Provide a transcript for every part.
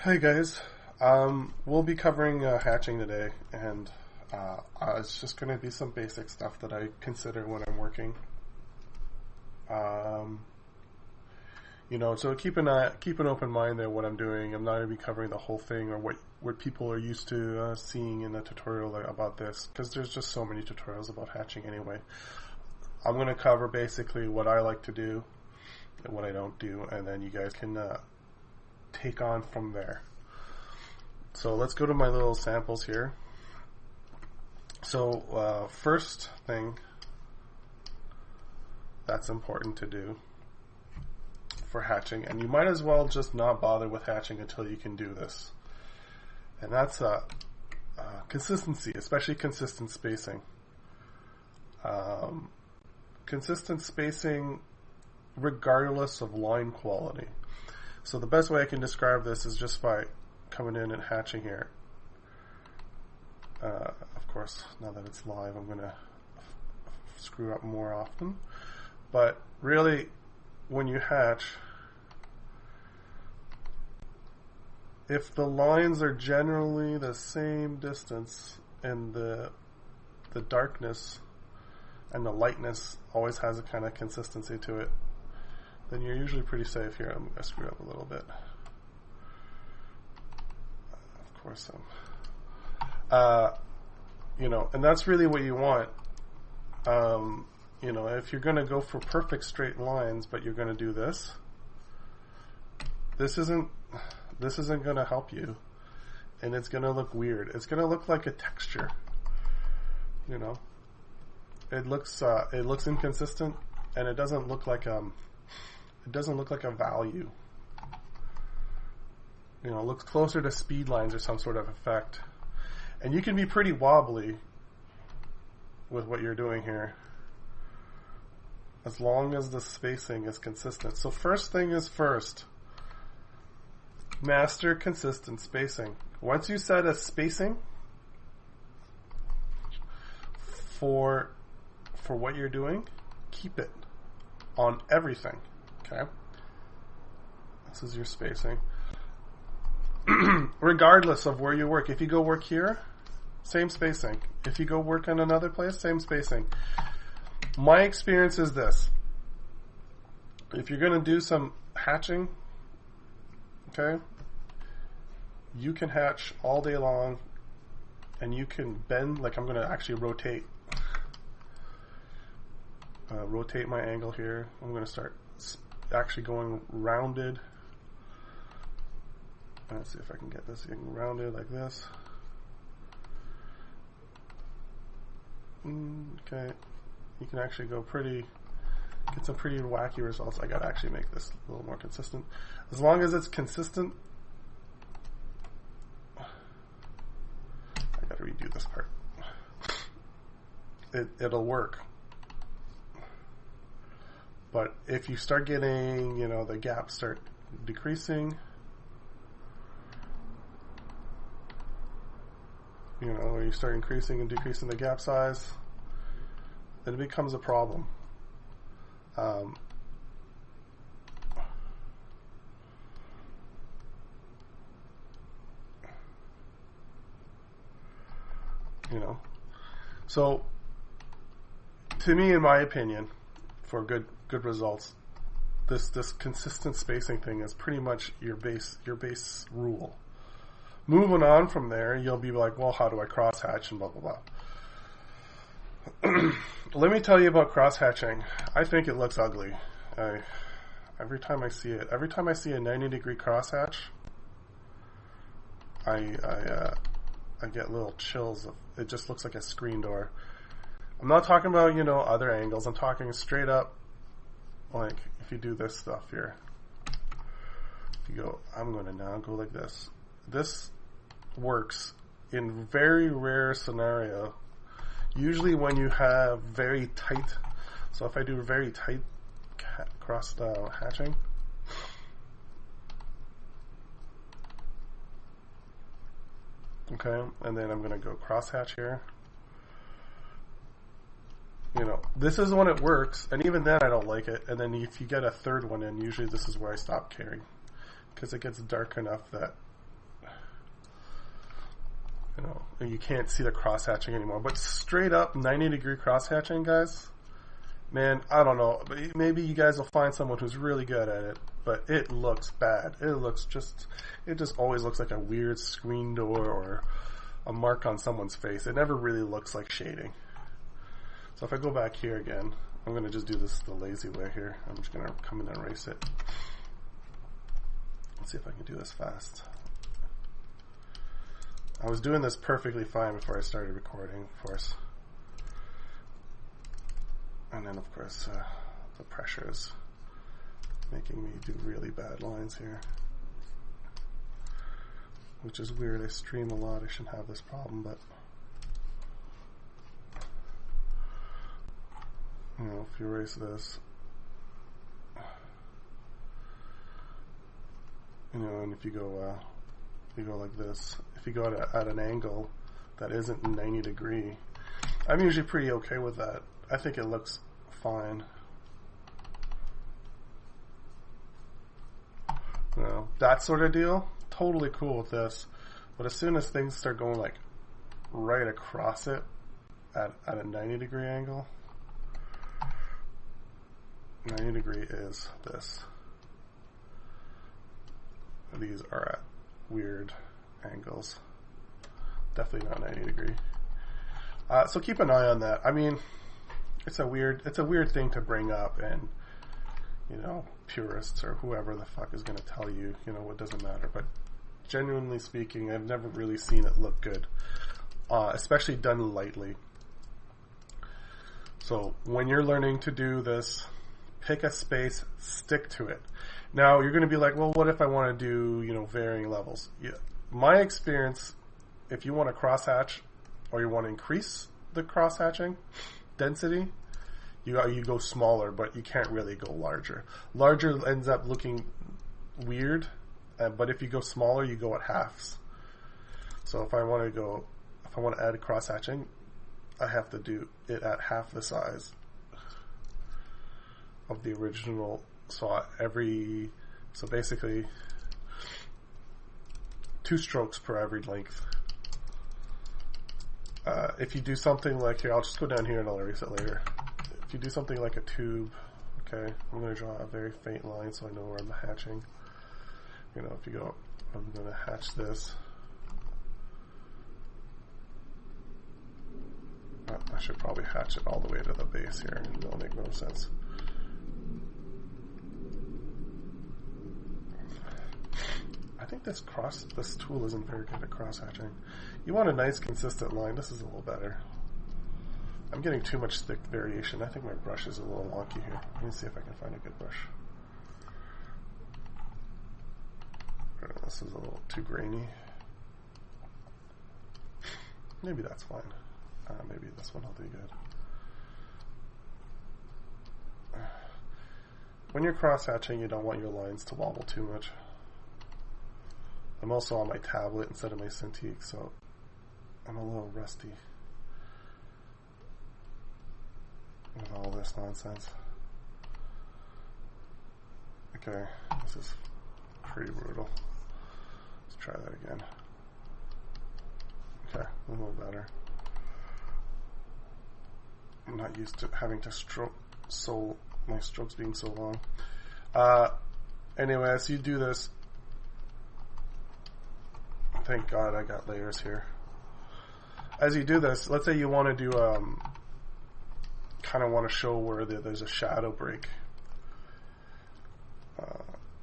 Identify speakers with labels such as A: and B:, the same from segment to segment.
A: Hey guys, we'll be covering hatching today, and it's just going to be some basic stuff that I consider when I'm working. Um, so keep an open mind there. What I'm doing, I'm not going to be covering the whole thing or what people are used to seeing in the tutorial about this, because there's just so many tutorials about hatching anyway. I'm going to cover basically what I like to do and what I don't do, and then you guys can take on from there. So let's go to my little samples here. So first thing that's important to do for hatching, and you might as well just not bother with hatching until you can do this, and that's consistency, especially consistent spacing. Consistent spacing regardless of line quality. So the best way I can describe this is just by coming in and hatching here. Of course, now that it's live, I'm going to screw up more often. But really, when you hatch, if the lines are generally the same distance and the darkness and the lightness always has a kind of consistency to it, then you're usually pretty safe here. I'm going to screw up a little bit. Of course, and that's really what you want. If you're going to go for perfect straight lines, but you're going to do this, this isn't going to help you, and it's going to look weird. It's going to look like a texture. It looks inconsistent, and it doesn't look like a value. It looks closer to speed lines or some sort of effect. And you can be pretty wobbly with what you're doing here, as long as the spacing is consistent. So first thing is first, master consistent spacing. Once you set a spacing for what you're doing, keep it on everything. Okay, this is your spacing. Regardless of where you work, if you go work here, same spacing. If you go work in another place, same spacing. My experience is this: if you're going to do some hatching, okay, you can hatch all day long, and you can bend. Like I'm going to actually rotate my angle here. I'm going to start actually going rounded. Let's see if I can get this thing rounded like this. Okay, you can actually get some pretty wacky results. I gotta actually make this a little more consistent. As long as it's consistent, I gotta redo this part. It'll work. But if you start getting, the gaps start decreasing, or you start increasing and decreasing the gap size, then it becomes a problem. So to me, in my opinion, for good results, this consistent spacing thing is pretty much your base rule. Moving on from there, you'll be like, well, how do I cross hatch and blah blah blah. Let me tell you about cross hatching. I think it looks ugly. Every time I see a 90-degree cross hatch, I get little chills. It just looks like a screen door. I'm not talking about other angles. I'm talking straight up, like if you do this stuff here. If you go, I'm going to now go like this. This works in very rare scenario. Usually when you have very tight, so if I do very tight cross hatching, okay, and then I'm going to go cross hatch here. This is when it works, and even then I don't like it. And then if you get a third one in, usually this is where I stop caring, because it gets dark enough that You know, and you can't see the cross hatching anymore. But straight up 90-degree cross hatching, guys, man, I don't know. Maybe you guys will find someone who's really good at it, but it looks bad. It just always looks like a weird screen door or a mark on someone's face. It never really looks like shading. So if I go back here again, I'm going to just do this the lazy way here. I'm just going to come in and erase it. Let's see if I can do this fast. I was doing this perfectly fine before I started recording, of course. And then, of course, the pressure is making me do really bad lines here. Which is weird. I stream a lot. I shouldn't have this problem, but you know, if you erase this, you know, and if you go like this, if you go at an angle that isn't 90 degree, I'm usually pretty okay with that. I think it looks fine. You know, that sort of deal, totally cool with this. But as soon as things start going like right across it at a 90-degree angle, 90 degree is this. These are at weird angles. Definitely not 90 degree. So keep an eye on that. I mean, it's a weird thing to bring up, and you know, purists or whoever the fuck is going to tell you, you know, it doesn't matter. But genuinely speaking, I've never really seen it look good, especially done lightly. So when you're learning to do this, pick a space, stick to it. Now you're going to be like, well, what if I want to do, you know, varying levels? Yeah. My experience, if you want to cross hatch or you want to increase the cross hatching density, you go smaller, but you can't really go larger. Larger ends up looking weird, but if you go smaller, you go at halves. So if I want to add cross hatching, I have to do it at half the size of the original. So basically 2 strokes per every length. If you do something like here, I'll just go down here and I'll erase it later. If you do something like a tube, okay, I'm going to draw a very faint line so I know where I'm hatching. You know, if you go, I'm going to hatch this. I should probably hatch it all the way to the base here. It'll make no sense. I think this tool isn't very good at cross hatching. You want a nice consistent line. This is a little better. I'm getting too much thick variation. I think my brush is a little wonky here. Let me see if I can find a good brush. This is a little too grainy. Maybe that's fine. Maybe this one will do good. When you're cross hatching, you don't want your lines to wobble too much. I'm also on my tablet instead of my Cintiq, so I'm a little rusty with all this nonsense. Okay, this is pretty brutal. Let's try that again. Okay, a little better. I'm not used to having to stroke my strokes being so long. Anyway, as you do this, thank God I got layers here. As you do this, let's say you want to do, kind of want to show where there's a shadow break,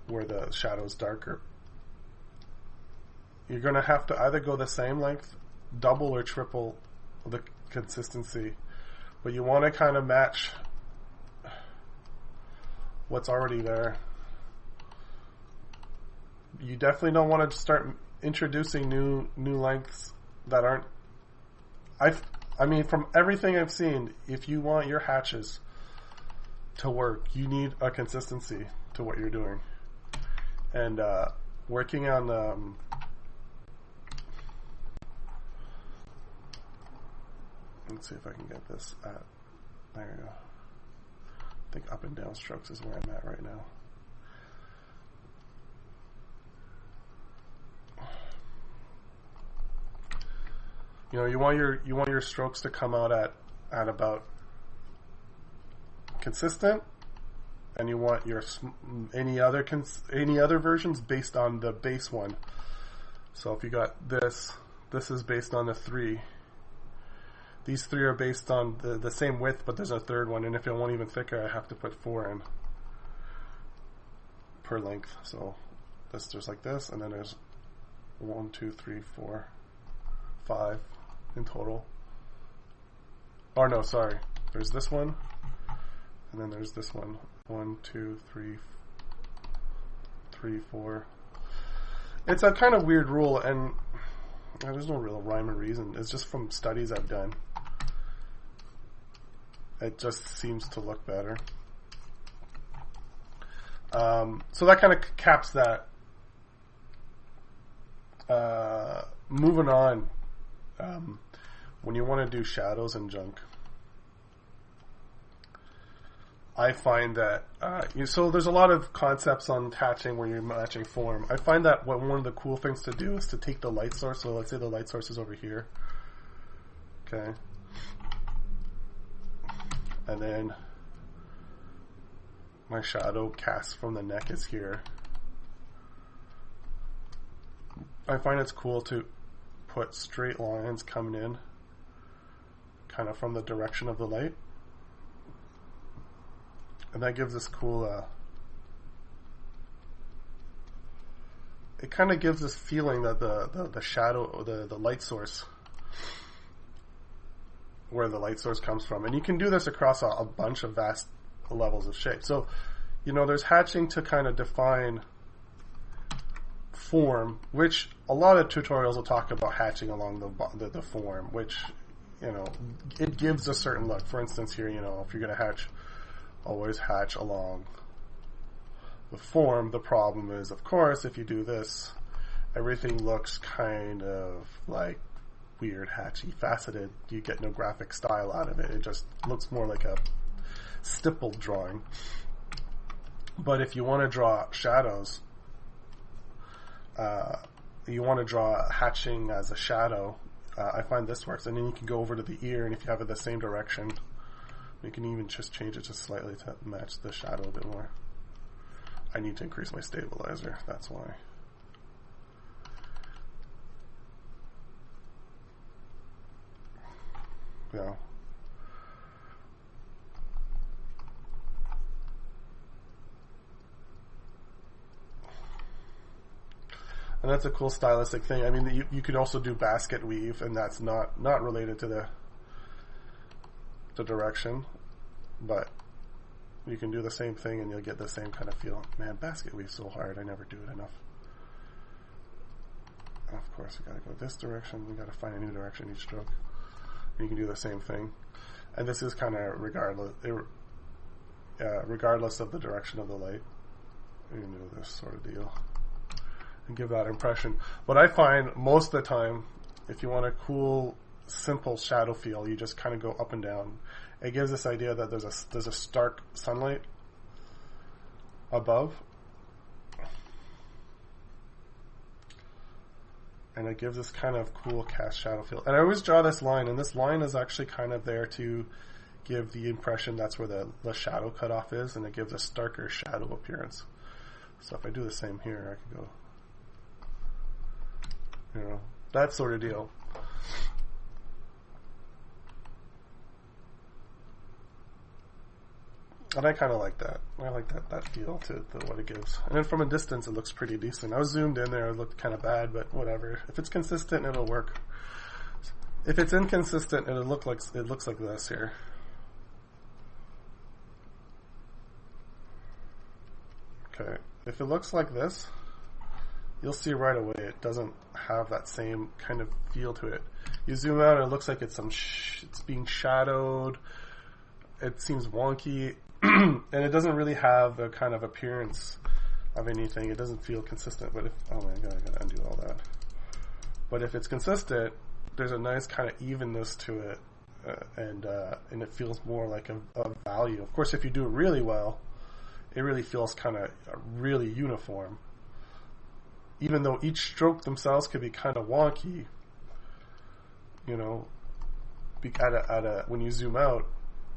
A: where the shadow is darker. You're going to have to either go the same length, double or triple the consistency, but you want to kind of match what's already there. You definitely don't want to start introducing new lengths that aren't. I mean, from everything I've seen, if you want your hatches to work, you need a consistency to what you're doing. And working on let's see if I can get this at, there you go. I think up and down strokes is where I'm at right now. You know, you want your strokes to come out at about consistent, and you want your any other versions based on the base one. So if you got this is based on the 3. These 3 are based on the same width, but there's a third one, and if you want even thicker, I have to put 4 in per length. So there's like this, and then there's 1, 2, 3, 4, 5 in total. Oh no, sorry. There's this one, and then there's this one. 1, 2, 3, 4. It's a kind of weird rule, and there's no real rhyme or reason. It's just from studies I've done. It just seems to look better. So that kind of caps that. Moving on, when you want to do shadows and junk, I find that so there's a lot of concepts on hatching where you're matching form. I find that one of the cool things to do is to take the light source. So let's say the light source is over here, okay, and then my shadow cast from the neck is here. I find it's cool to put straight lines coming in kind of from the direction of the light, and that gives this cool it kind of gives this feeling that the shadow, or the light source, where the light source comes from. And you can do this across a bunch of vast levels of shape. So, you know, there's hatching to kind of define form, which a lot of tutorials will talk about hatching along the form, which, you know, it gives a certain look. For instance, here, you know, if you're going to hatch, always hatch along the form. The problem is, of course, if you do this, everything looks kind of like weird, hatchy, faceted. You get no graphic style out of it. It just looks more like a stippled drawing. But if you want to draw shadows, you want to draw hatching as a shadow, I find this works. And then you can go over to the ear, and if you have it the same direction, you can even just change it just slightly to match the shadow a bit more. I need to increase my stabilizer, that's why. Yeah. And that's a cool stylistic thing. I mean, you could also do basket weave, and that's not related to the direction, but you can do the same thing and you'll get the same kind of feel. Man, basket weave's so hard. I never do it enough. And of course, we gotta go this direction. We gotta find a new direction each stroke. And you can do the same thing. And this is kind of regardless of the direction of the light. You can do this sort of deal and give that impression. But I find most of the time, if you want a cool, simple shadow feel, you just kind of go up and down. It gives this idea that there's a stark sunlight above, and it gives this kind of cool cast shadow feel. And I always draw this line, and this line is actually kind of there to give the impression that's where the shadow cutoff is, and it gives a starker shadow appearance. So if I do the same here, I can go, you know, that sort of deal. And I kind of like that. I like that feel to what it gives. And then from a distance, it looks pretty decent. I was zoomed in there. It looked kind of bad, but whatever. If it's consistent, it'll work. If it's inconsistent, it looks like this here. Okay. If it looks like this, you'll see right away it doesn't have that same kind of feel to it. You zoom out, and it looks like it's it's being shadowed. It seems wonky. And it doesn't really have the kind of appearance of anything. It doesn't feel consistent. But oh my god, I gotta undo all that. But if it's consistent, there's a nice kind of evenness to it, and it feels more like a value. Of course, if you do it really well, it really feels kind of really uniform. Even though each stroke themselves could be kind of wonky, you know, when you zoom out,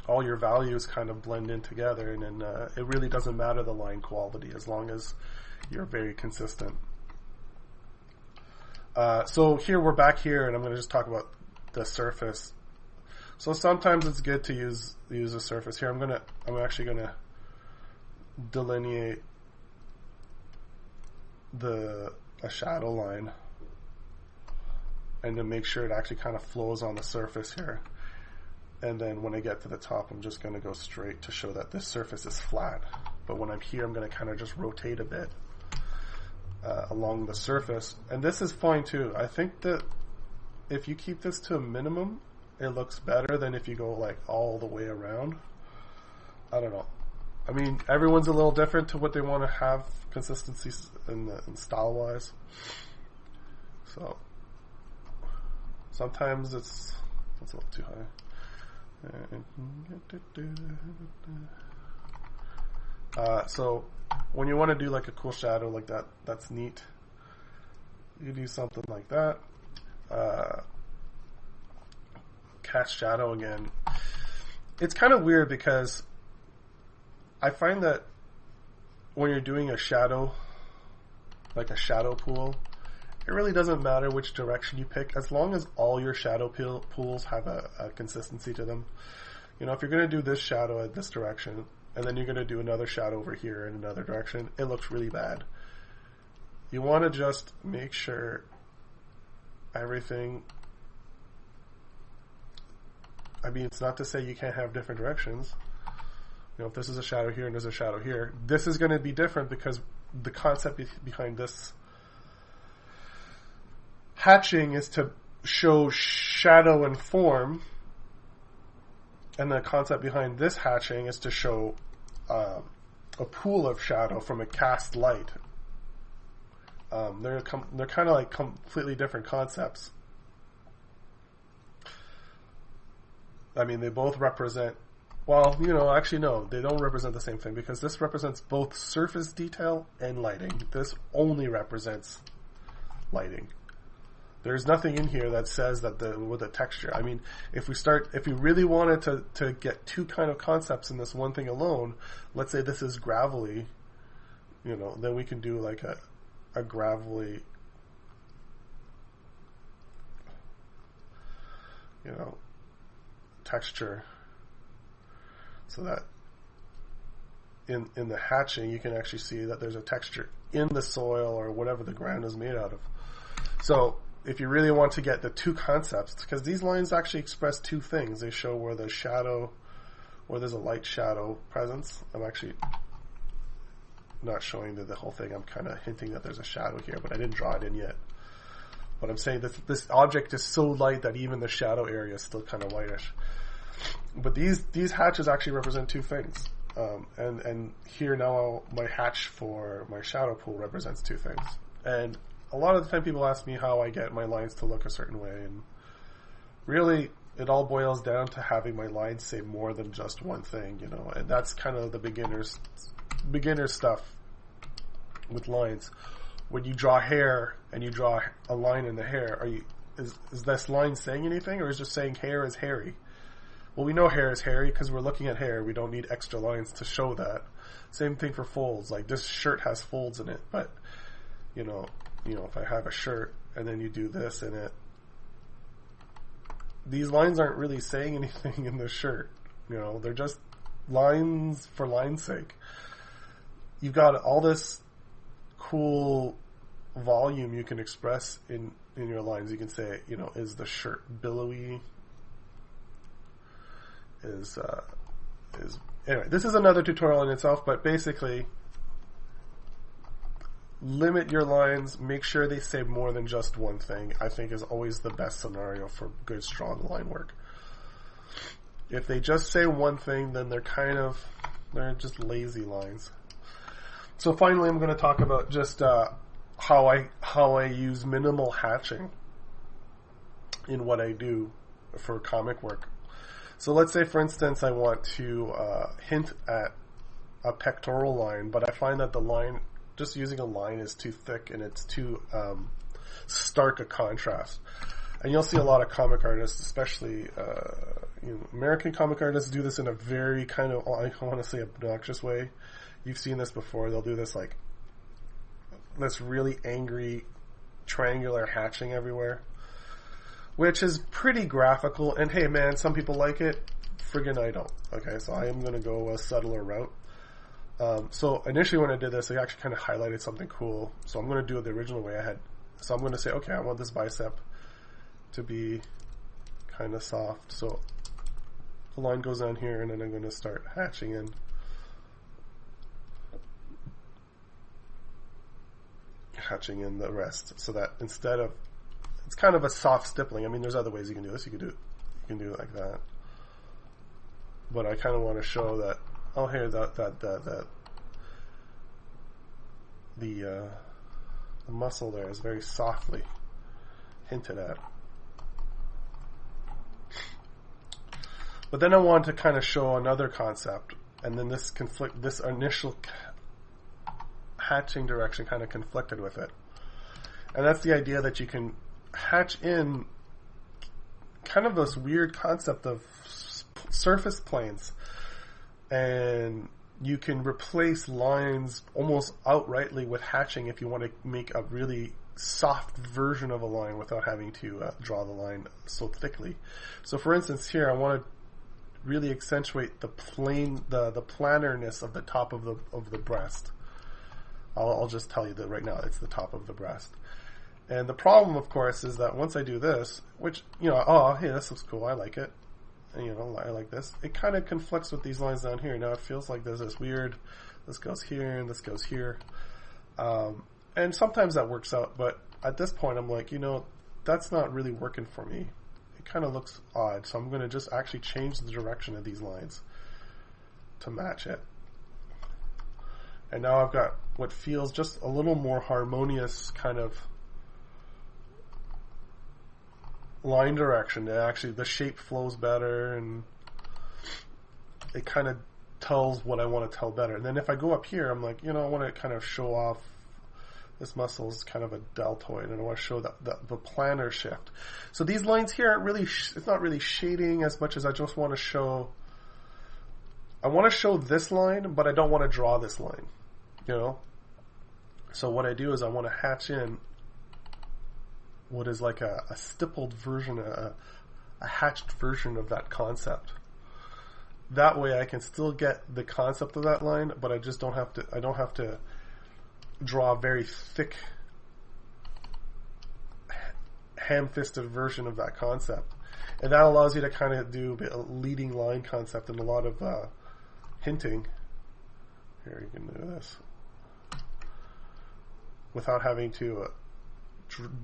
A: all your values kind of blend in together, and then it really doesn't matter the line quality as long as you're very consistent. So here we're back here, and I'm going to just talk about the surface. So sometimes it's good to use a surface here. I'm actually gonna delineate a shadow line, and to make sure it actually kind of flows on the surface here. And then when I get to the top, I'm just going to go straight to show that this surface is flat. But when I'm here, I'm going to kind of just rotate a bit along the surface. And this is fine too. I think that if you keep this to a minimum, it looks better than if you go like all the way around. I don't know. I mean, everyone's a little different to what they want to have consistencies and style wise. So sometimes it's a little too high. So when you want to do like a cool shadow like that, that's neat. You do something like that. Cast shadow again. It's kind of weird because I find that when you're doing a shadow, like a shadow pool, it really doesn't matter which direction you pick, as long as all your shadow pools have a consistency to them. You know, if you're going to do this shadow at this direction, and then you're going to do another shadow over here in another direction, it looks really bad. You want to just make sure everything... I mean, it's not to say you can't have different directions. You know, if this is a shadow here and there's a shadow here, this is going to be different because the concept behind this hatching is to show shadow and form, and the concept behind this hatching is to show a pool of shadow from a cast light. They're kind of like completely different concepts. I mean, they both represent, well, you know, actually no, they don't represent the same thing, because this represents both surface detail and lighting. This only represents lighting. There's nothing in here that says that with the texture. I mean, if we really wanted to get two kind of concepts in this one thing alone, let's say this is gravelly, you know, then we can do like a gravelly, you know, texture, so that in the hatching you can actually see that there's a texture in the soil or whatever the ground is made out of. So if you really want to get the two concepts, because these lines actually express two things. They show where there's shadow, where there's a light shadow presence. I'm actually not showing the whole thing. I'm kind of hinting that there's a shadow here, but I didn't draw it in yet. But I'm saying that this object is so light that even the shadow area is still kind of whitish. But these hatches actually represent two things. And here now my hatch for my shadow pool represents two things. And a lot of the time people ask me how I get my lines to look a certain way, and really it all boils down to having my lines say more than just one thing, you know, and that's kind of the beginner stuff with lines. When you draw hair and you draw a line in the hair, is this line saying anything, or is it just saying hair is hairy? Well, we know hair is hairy because we're looking at hair. We don't need extra lines to show that. Same thing for folds. Like, this shirt has folds in it, but you know, if I have a shirt and then you do this in it, these lines aren't really saying anything in the shirt. You know, they're just lines for line's sake. You've got all this cool volume you can express in your lines. You can say, you know, is the shirt billowy? Anyway, this is another tutorial in itself, but basically limit your lines, make sure they say more than just one thing, I think is always the best scenario for good, strong line work. If they just say one thing, then they're just lazy lines. So finally, I'm going to talk about just how I use minimal hatching in what I do for comic work. So let's say, for instance, I want to hint at a pectoral line, but I find that the line, just using a line, is too thick and it's too stark a contrast. And you'll see a lot of comic artists, especially American comic artists, do this in a very kind of, I want to say, obnoxious way. You've seen this before. They'll do this like this really angry triangular hatching everywhere, which is pretty graphical. And hey, man, some people like it. Friggin' I don't. Okay, so I am going to go a subtler route. So initially when I did this, I actually kind of highlighted something cool. So I'm going to do it the original way I had. So I'm going to say, okay, I want this bicep to be kind of soft. So the line goes down here, and then I'm going to start hatching in. Hatching in the rest, so that instead of, it's kind of a soft stippling. I mean, there's other ways you can do this. You can do it like that. But I kind of want to show that, oh, here, the muscle there is very softly hinted at. But then I want to kind of show another concept, and then this initial hatching direction kind of conflicted with it. And that's the idea that you can hatch in kind of this weird concept of surface planes, and you can replace lines almost outrightly with hatching if you want to make a really soft version of a line without having to draw the line so thickly. So for instance here, I want to really accentuate the planarness of the top of the breast. I'll just tell you that right now it's the top of the breast. And the problem, of course, is that once I do this, which, oh, hey, this looks cool, I like it. And, I like this. It kind of conflicts with these lines down here. Now it feels like there's this weird, this goes here and this goes here. And sometimes that works out, but at this point I'm like, that's not really working for me. It kind of looks odd, so I'm going to just actually change the direction of these lines to match it. And now I've got what feels just a little more harmonious kind of line direction. Actually, the shape flows better, and it kind of tells what I want to tell better. And then if I go up here, I'm like, I want to kind of show off this muscle is kind of a deltoid, and I want to show the planar shift. So these lines here aren't really, it's not really shading as much as I just want to show, I want to show this line, but I don't want to draw this line, So what I do is I want to hatch in what is like a stippled version, a hatched version of that concept. That way I can still get the concept of that line, but I just don't have to draw a very thick ham-fisted version of that concept. And that allows you to kind of do a leading line concept and a lot of hinting. Here, you can do this without having to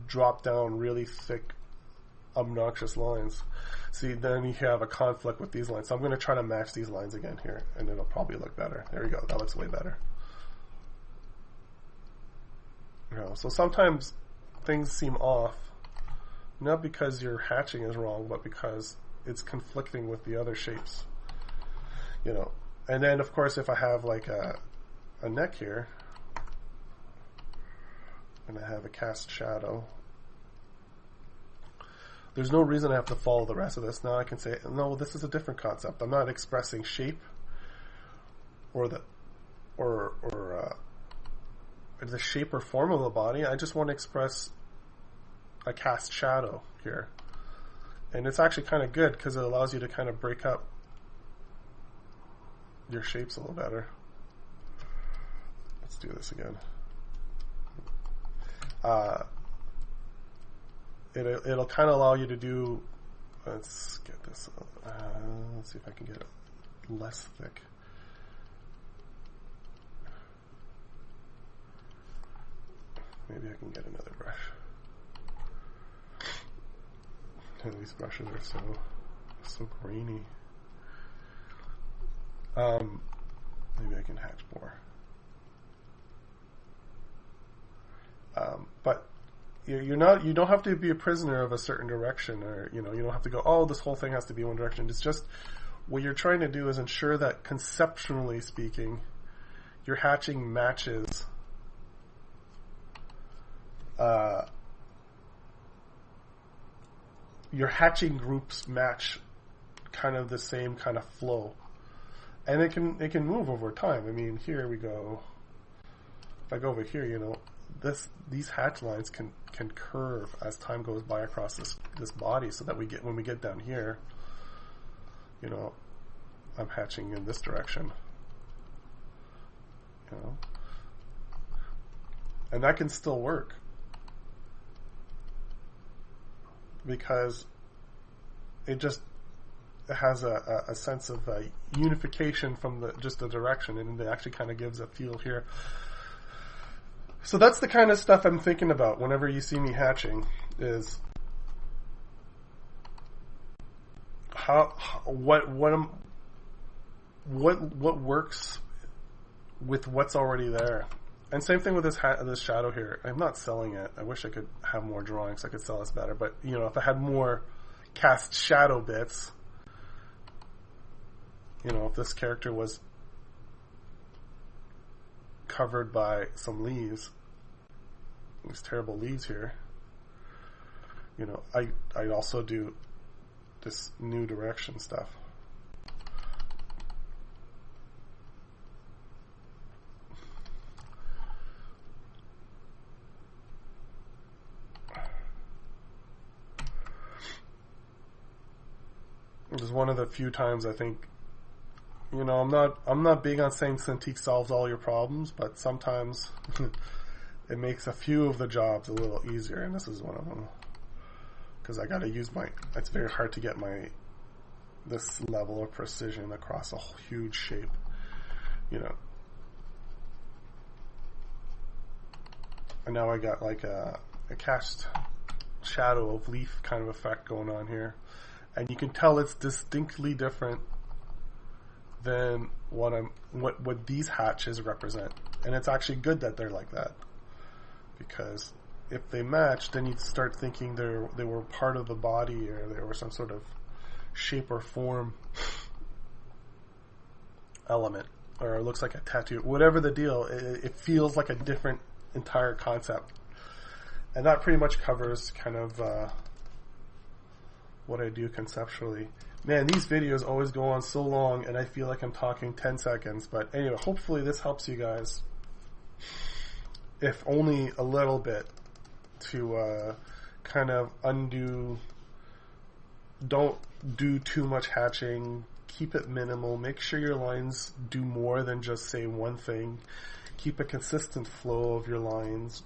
A: drop down really thick, obnoxious lines. See, then you have a conflict with these lines. So I'm going to try to match these lines again here, and it'll probably look better. There we go. That looks way better. So sometimes things seem off, not because your hatching is wrong, but because it's conflicting with the other shapes. And then, of course, if I have like a neck here, and I have a cast shadow, there's no reason I have to follow the rest of this. Now I can say, no, this is a different concept. I'm not expressing shape or the shape or form of the body. I just want to express a cast shadow here. And it's actually kind of good because it allows you to kind of break up your shapes a little better. Let's do this again. It'll kind of allow you to do, let's get this, let's see if I can get it less thick. Maybe I can get another brush. These brushes are so grainy. Maybe I can hatch more. But you don't have to be a prisoner of a certain direction, or you don't have to go, oh, this whole thing has to be one direction. It's just what you're trying to do is ensure that conceptually speaking, your hatching matches your hatching groups match kind of the same kind of flow. And it can move over time. I mean, here we go. If I go over here, you know, these hatch lines can curve as time goes by across this body, so that when we get down here, you know, I'm hatching in this direction. You know, and that can still work because it has a sense of unification from just the direction, and it actually kind of gives a feel here. So that's the kind of stuff I'm thinking about whenever you see me hatching, is what works with what's already there. And same thing with this shadow here. I'm not selling it. I wish I could have more drawings so I could sell this better. But, you know, if I had more cast shadow bits, you know, if this character was covered by some leaves, these terrible leaves here, you know, I'd also do this new direction stuff. It was one of the few times I think, you know, I'm not big on saying Cintiq solves all your problems, but sometimes it makes a few of the jobs a little easier, and this is one of them. Because I got to use it's very hard to get this level of precision across a huge shape, you know. And now I got like a cast shadow of leaf kind of effect going on here. And you can tell it's distinctly different than what these hatches represent. And it's actually good that they're like that, because if they match, then you'd start thinking they were part of the body, or they were some sort of shape or form element, or it looks like a tattoo. Whatever the deal, it feels like a different entire concept. And that pretty much covers kind of what I do conceptually. Man, these videos always go on so long, and I feel like I'm talking 10 seconds. But anyway, hopefully this helps you guys, if only a little bit, to kind of don't do too much hatching, keep it minimal, make sure your lines do more than just say one thing, keep a consistent flow of your lines,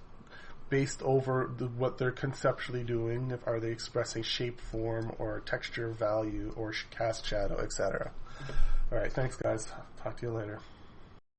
A: based over what they're conceptually doing. Are they expressing shape, form, or texture, value, or cast shadow, etc. Alright, thanks guys. Talk to you later.